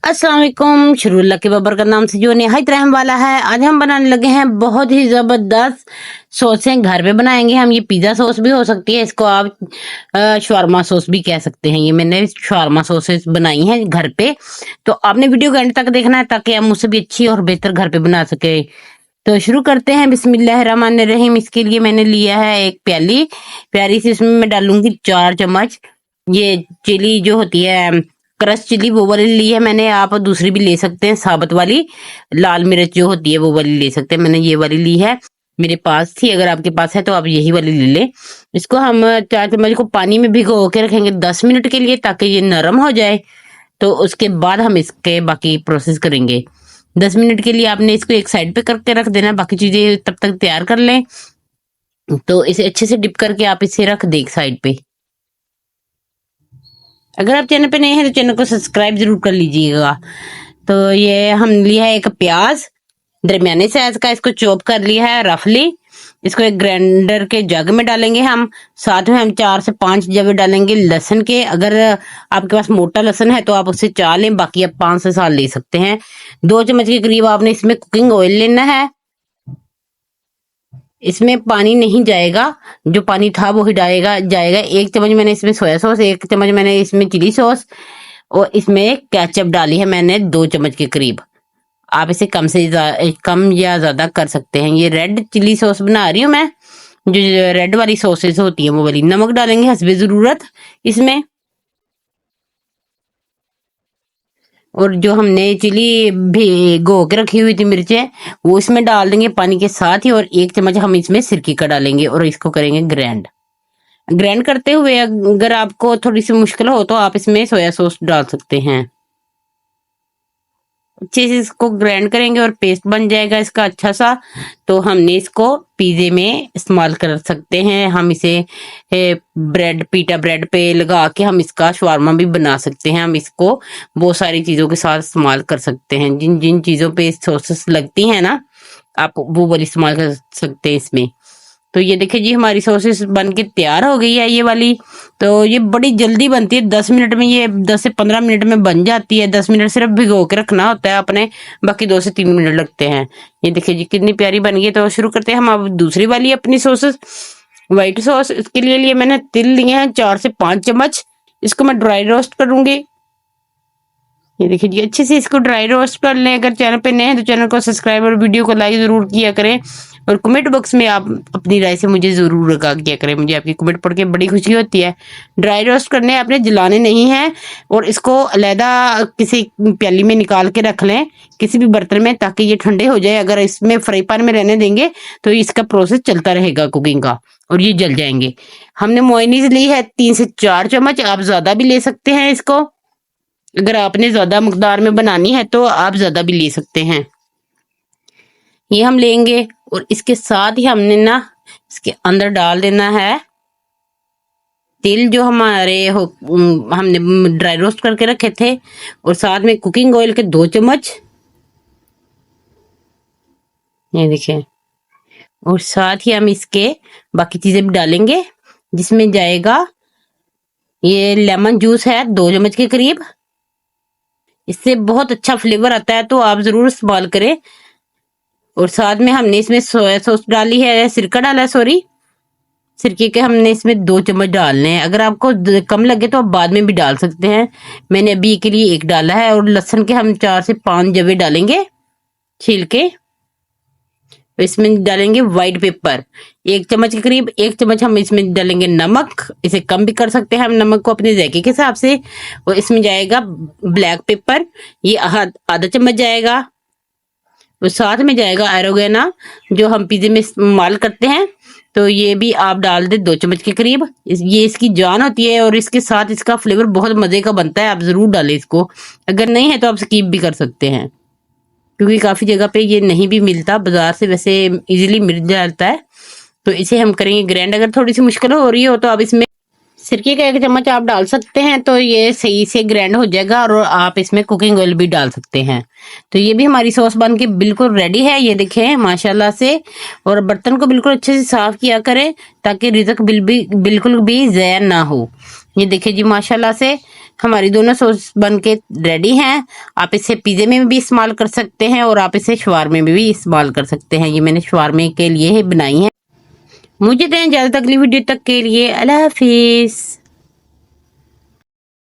अस्सलाम वालेकुम। शुरुल्लाह के बबर का नाम से जो निहायत रहम वाला है। आज हम बनाने लगे हैं बहुत ही ज़बरदस्त सॉसें। घर पे बनाएंगे हम। ये पिज़्ज़ा सॉस भी हो सकती है, इसको आप शवारमा सॉस भी कह सकते हैं। ये मैंने शवारमा सॉसेस बनाई हैं घर पे। तो आपने वीडियो के एंड तक देखना है ताकि आप मुझसे भी अच्छी और बेहतर घर पे बना सके। तो शुरू करते हैं। बिस्मिल्लाहिर्रहमानिर्रहीम। इसके लिए मैंने लिया है एक प्याली प्यारी सी, इसमें मैं डालूंगी 4 चम्मच ये चिली जो होती है, क्रश चिली, वो वाली ली है मैंने। आप दूसरी भी ले सकते हैं, साबुत वाली लाल मिर्च जो होती है वो वाली ले सकते हैं। मैंने ये वाली ली है, मेरे पास थी। अगर आपके पास है तो आप यही वाली ले लें। इसको हम 4 चम्मच को पानी में भिगो के रखेंगे 10 मिनट के लिए ताकि ये नरम हो जाए। तो उसके बाद हम इसके बाकी प्रोसेस करेंगे। 10 मिनट के लिए आपने इसको एक साइड पे करके रख देना, बाकी चीजें तब तक तैयार कर लें। तो इसे अच्छे से डिप करके आप इसे रख दें एक साइड पे। अगर आप चैनल पे नए हैं तो चैनल को सब्सक्राइब जरूर कर लीजिएगा। तो ये हम लिया है एक प्याज दरमियाने साइज का, इसको चॉप कर लिया है रफली। इसको एक ग्राइंडर के जग में डालेंगे हम। साथ में हम 4 से 5 जवे डालेंगे लहसुन के। अगर आपके पास मोटा लहसुन है तो आप उससे 4 लें, बाकी आप 5 से 7 ले सकते हैं। 2 चम्मच के करीब आपने इसमें कुकिंग ऑयल लेना है। इसमें पानी नहीं जाएगा, जो पानी था वो ही जाएगा। 1 चम्मच मैंने इसमें सोया सॉस, 1 चम्मच मैंने इसमें चिली सॉस, और इसमें केचप डाली है मैंने 2 चम्मच के करीब। आप इसे कम या ज्यादा कर सकते हैं। ये रेड चिली सॉस बना रही हूँ मैं, जो रेड वाली सॉसेस होती है वो वाली। नमक डालेंगे हस्बे जरूरत इसमें। और जो हमने चिली भिगो के रखी हुई थी मिर्चें, वो इसमें डाल देंगे पानी के साथ ही। और 1 चम्मच हम इसमें सिरके का डालेंगे और इसको करेंगे ग्राइंड। ग्राइंड करते हुए अगर आपको थोड़ी सी मुश्किल हो तो आप इसमें सोया सॉस डाल सकते हैं। अच्छे से इसको ग्राइंड करेंगे और पेस्ट बन जाएगा इसका अच्छा सा। तो हमने इसको पिज्जे में इस्तेमाल कर सकते हैं। हम इसे पीटा ब्रेड पे लगा के हम इसका शवारमा भी बना सकते हैं। हम इसको बहुत सारी चीजों के साथ इस्तेमाल कर सकते हैं। जिन जिन चीजों पे सॉसेस लगती हैं ना, आप वो वाली इस्तेमाल कर सकते हैं इसमें। तो ये देखिए जी, हमारी सॉसेस बन के तैयार हो गई है ये वाली। तो ये बड़ी जल्दी बनती है, 10 मिनट में, ये 10 से 15 मिनट में बन जाती है। 10 मिनट सिर्फ भिगो के रखना होता है अपने, बाकी 2 से 3 मिनट लगते हैं। ये देखिए जी कितनी प्यारी बन गई। तो शुरू करते हैं हम अब दूसरी वाली अपनी सॉसेस। व्हाइट सॉस, इसके लिए मैंने तिल लिए हैं 4 से 5 चम्मच। इसको मैं ड्राई रोस्ट करूंगी। ये देखिए जी, अच्छे से इसको ड्राई रोस्ट कर लें। अगर चैनल पे नए हैं तो चैनल को सब्सक्राइब और वीडियो को लाइक जरूर किया करें। और कमेंट बॉक्स में आप अपनी राय से मुझे जरूर आगाह किया करें, मुझे आपकी कमेंट पढ़ के बड़ी खुशी होती है। ड्राई रोस्ट करने आपने, जलाने नहीं है। और इसको अलहदा किसी प्याली में निकाल के रख लें, किसी भी बर्तन में, ताकि ये ठंडे हो जाए। अगर इसमें फ्राई पैन में रहने देंगे तो इसका प्रोसेस चलता रहेगा कुकिंग का और ये जल जाएंगे। हमने मोयनीज ली है 3 से 4 चम्मच। आप ज्यादा भी ले सकते हैं इसको। अगर आपने ज्यादा मकदार में बनानी है तो आप ज्यादा भी ले सकते हैं। ये हम लेंगे और इसके साथ ही हमने ना इसके अंदर डाल देना है तिल जो हमने ड्राई रोस्ट करके रखे थे, और साथ में कुकिंग ऑयल के 2 चम्मच। ये देखिए, और साथ ही हम इसके बाकी चीजें भी डालेंगे, जिसमें जाएगा ये लेमन जूस है 2 चम्मच के करीब। इससे बहुत अच्छा फ्लेवर आता है, तो आप जरूर इस्तेमाल करें। और साथ में हमने इसमें सोया सॉस डाली है, सिरका डाला है, सॉरी, सिरके के हमने इसमें 2 चम्मच डालने हैं। अगर आपको कम लगे तो आप बाद में भी डाल सकते हैं। मैंने अभी के लिए 1 डाला है। और लहसुन के हम 4 से 5 जवे डालेंगे छील के। इसमें डालेंगे व्हाइट पेपर 1 चम्मच के करीब। 1 चम्मच हम इसमें डालेंगे नमक, इसे कम भी कर सकते हैं हम नमक को अपने जायके के हिसाब से। और इसमें जाएगा ब्लैक पेपर, ये आधा चम्मच जाएगा। और साथ में जाएगा एरोगेना, जो हम पिज्जे में इस्तेमाल करते हैं। तो ये भी आप डाल दे 2 चम्मच के करीब। ये इसकी जान होती है और इसके साथ इसका फ्लेवर बहुत मजे का बनता है। आप जरूर डालें इसको। अगर नहीं है तो आप स्किप भी कर सकते हैं, क्योंकि काफी जगह पे ये नहीं भी मिलता, बाजार से वैसे इजीली मिल जाता है। तो इसे हम करेंगे ग्राइंड। अगर थोड़ी सी मुश्किल हो रही हो तो आप इसमें सिरके का 1 चम्मच आप डाल सकते हैं, तो ये सही से ग्राइंड हो जाएगा। और आप इसमें कुकिंग ऑयल भी डाल सकते हैं। तो ये भी हमारी सॉस बन के बिल्कुल रेडी है, ये देखें माशाल्लाह से। और बर्तन को बिल्कुल अच्छे से साफ किया करें ताकि रिजक बिल्कुल भी ज़ाया ना हो। ये देखिए जी माशाल्लाह से। हमारी दोनों सॉस बन के रेडी हैं। आप इसे पिज़्ज़े में भी इस्तेमाल कर सकते हैं और आप इसे शवारमे में भी इस्तेमाल कर सकते हैं। ये मैंने शवारमे के लिए ही बनाई है। मुझे दें इजाज़त अगली वीडियो तक के लिए। अल्लाह हाफिज़।